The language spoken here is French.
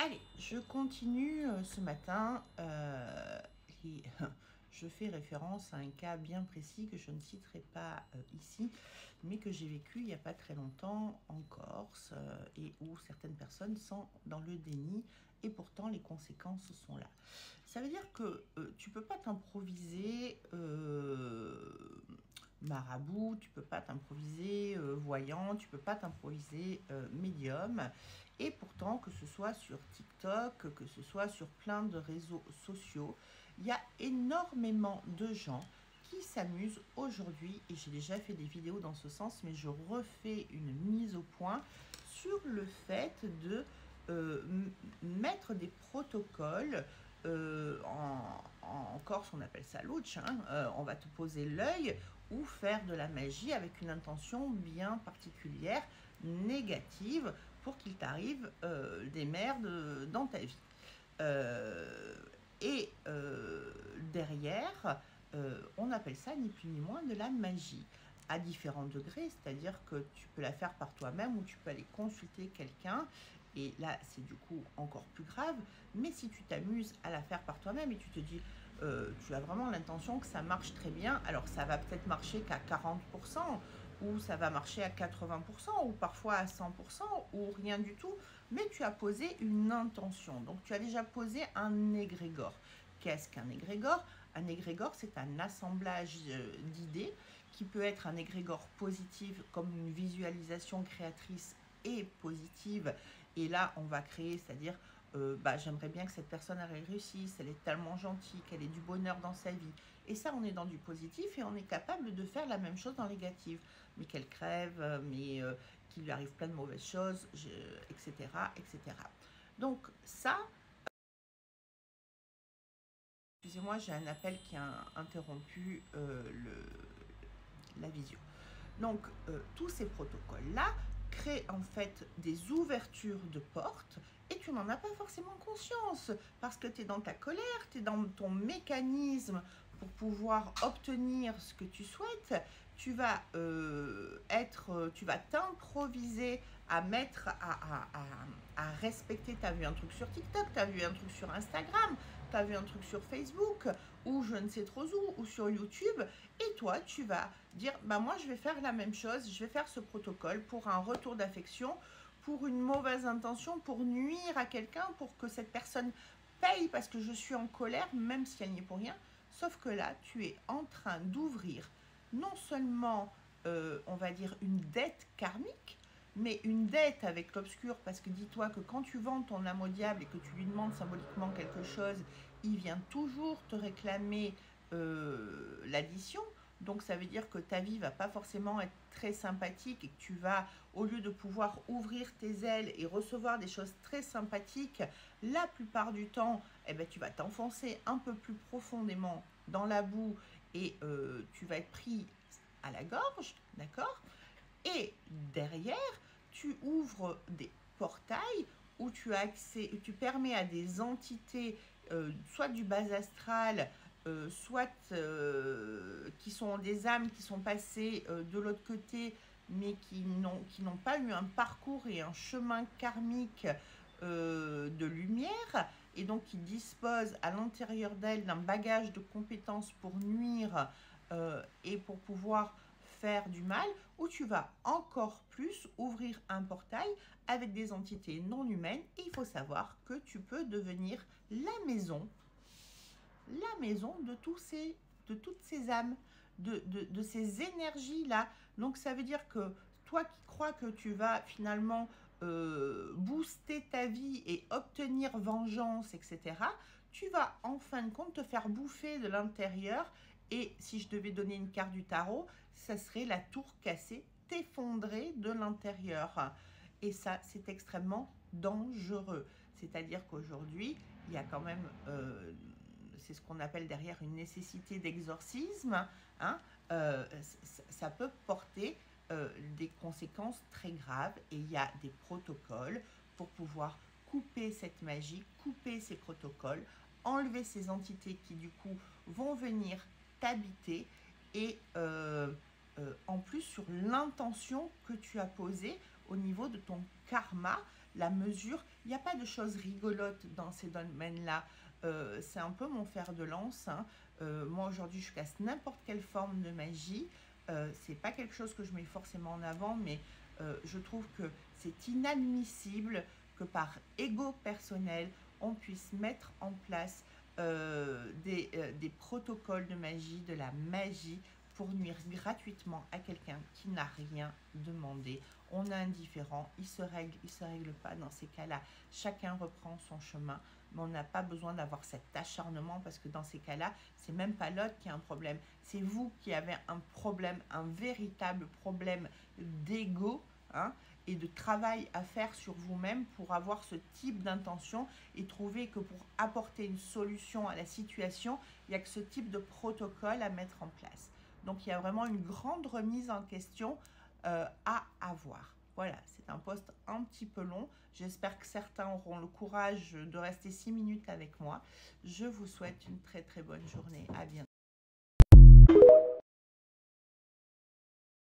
Allez, je continue ce matin. Je fais référence à un cas bien précis que je ne citerai pas ici, mais que j'ai vécu il n'y a pas très longtemps en Corse et où certaines personnes sont dans le déni et pourtant les conséquences sont là. Ça veut dire que tu peux pas t'improviser marabout, tu peux pas t'improviser voyant, tu peux pas t'improviser médium. Et pourtant, que ce soit sur TikTok, que ce soit sur plein de réseaux sociaux, il y a énormément de gens qui s'amusent aujourd'hui, et j'ai déjà fait des vidéos dans ce sens, mais je refais une mise au point sur le fait de mettre des protocoles. En Corse, on appelle ça l'ouch, hein. On va te poser l'œil ou faire de la magie avec une intention bien particulière, négative, pour qu'il t'arrive des merdes dans ta vie. Derrière, on appelle ça ni plus ni moins de la magie, à différents degrés, c'est-à-dire que tu peux la faire par toi-même ou tu peux aller consulter quelqu'un, et là c'est du coup encore plus grave. Mais si tu t'amuses à la faire par toi-même et tu te dis, tu as vraiment l'intention que ça marche très bien, alors ça va peut-être marcher qu'à 40%, ou ça va marcher à 80%, ou parfois à 100%, ou rien du tout, mais tu as posé une intention. Donc tu as déjà posé un égrégore. Qu'est-ce qu'un égrégore? Un égrégore, c'est un assemblage d'idées qui peut être un égrégore positif, comme une visualisation créatrice et positive. Et là, on va créer, c'est-à-dire, j'aimerais bien que cette personne réussisse, elle est tellement gentille, qu'elle ait du bonheur dans sa vie. Et ça, on est dans du positif et on est capable de faire la même chose dans le négatif. Mais qu'elle crève, qu'il lui arrive plein de mauvaises choses, etc., etc. Donc ça, excusez-moi, j'ai un appel qui a interrompu la visio. Donc, tous ces protocoles-là créent en fait des ouvertures de portes et tu n'en as pas forcément conscience parce que tu es dans ta colère, tu es dans ton mécanisme pour pouvoir obtenir ce que tu souhaites. Tu vas tu vas t'improviser à mettre, à respecter. Tu as vu un truc sur TikTok, tu as vu un truc sur Instagram, tu as vu un truc sur Facebook ou je ne sais trop où, ou sur YouTube, et toi tu vas dire, moi je vais faire la même chose, je vais faire ce protocole pour un retour d'affection, pour une mauvaise intention, pour nuire à quelqu'un, pour que cette personne paye parce que je suis en colère, même si elle n'y est pour rien. Sauf que là, tu es en train d'ouvrir non seulement, on va dire, une dette karmique, mais une dette avec l'obscur, parce que dis-toi que quand tu vends ton âme au diable et que tu lui demandes symboliquement quelque chose, il vient toujours te réclamer l'addition. Donc ça veut dire que ta vie va pas forcément être très sympathique et que tu vas, au lieu de pouvoir ouvrir tes ailes et recevoir des choses très sympathiques, la plupart du temps, tu vas t'enfoncer un peu plus profondément dans la boue et tu vas être pris à la gorge, d'accord? Et derrière, tu ouvres des portails où tu as accès, où tu permets à des entités, soit du bas astral, soit qui sont des âmes qui sont passées de l'autre côté, mais qui n'ont pas eu un parcours et un chemin karmique de lumière, et donc qui disposent à l'intérieur d'elles d'un bagage de compétences pour nuire et pour pouvoir faire du mal, où tu vas encore plus ouvrir un portail avec des entités non humaines. Et il faut savoir que tu peux devenir la maison de toutes ces âmes, de ces énergies-là. Donc ça veut dire que toi qui crois que tu vas finalement booster ta vie et obtenir vengeance, etc., tu vas en fin de compte te faire bouffer de l'intérieur. Et si je devais donner une carte du tarot, ça serait la tour cassée, t'effondrer de l'intérieur. Et ça, c'est extrêmement dangereux. C'est-à-dire qu'aujourd'hui, il y a quand même, c'est ce qu'on appelle derrière une nécessité d'exorcisme, hein, ça peut porter des conséquences très graves, et il y a des protocoles pour pouvoir couper cette magie, couper ces protocoles, enlever ces entités qui du coup vont venir t'habiter, et en plus sur l'intention que tu as posée au niveau de ton karma, la mesure. Il n'y a pas de choses rigolotes dans ces domaines-là. C'est un peu mon fer de lance, hein. Moi, aujourd'hui, je casse n'importe quelle forme de magie. C'est pas quelque chose que je mets forcément en avant, mais je trouve que c'est inadmissible que par ego personnel, on puisse mettre en place des protocoles de magie, de la magie, pour nuire gratuitement à quelqu'un qui n'a rien demandé. On est indifférent, il se règle pas dans ces cas-là. Chacun reprend son chemin, mais on n'a pas besoin d'avoir cet acharnement parce que dans ces cas-là, c'est même pas l'autre qui a un problème, c'est vous qui avez un problème, un véritable problème d'ego, hein, et de travail à faire sur vous-même pour avoir ce type d'intention et trouver que pour apporter une solution à la situation, il n'y a que ce type de protocole à mettre en place. Donc, il y a vraiment une grande remise en question à avoir. Voilà, c'est un post un petit peu long. J'espère que certains auront le courage de rester 6 minutes avec moi. Je vous souhaite une très très bonne journée. À bientôt.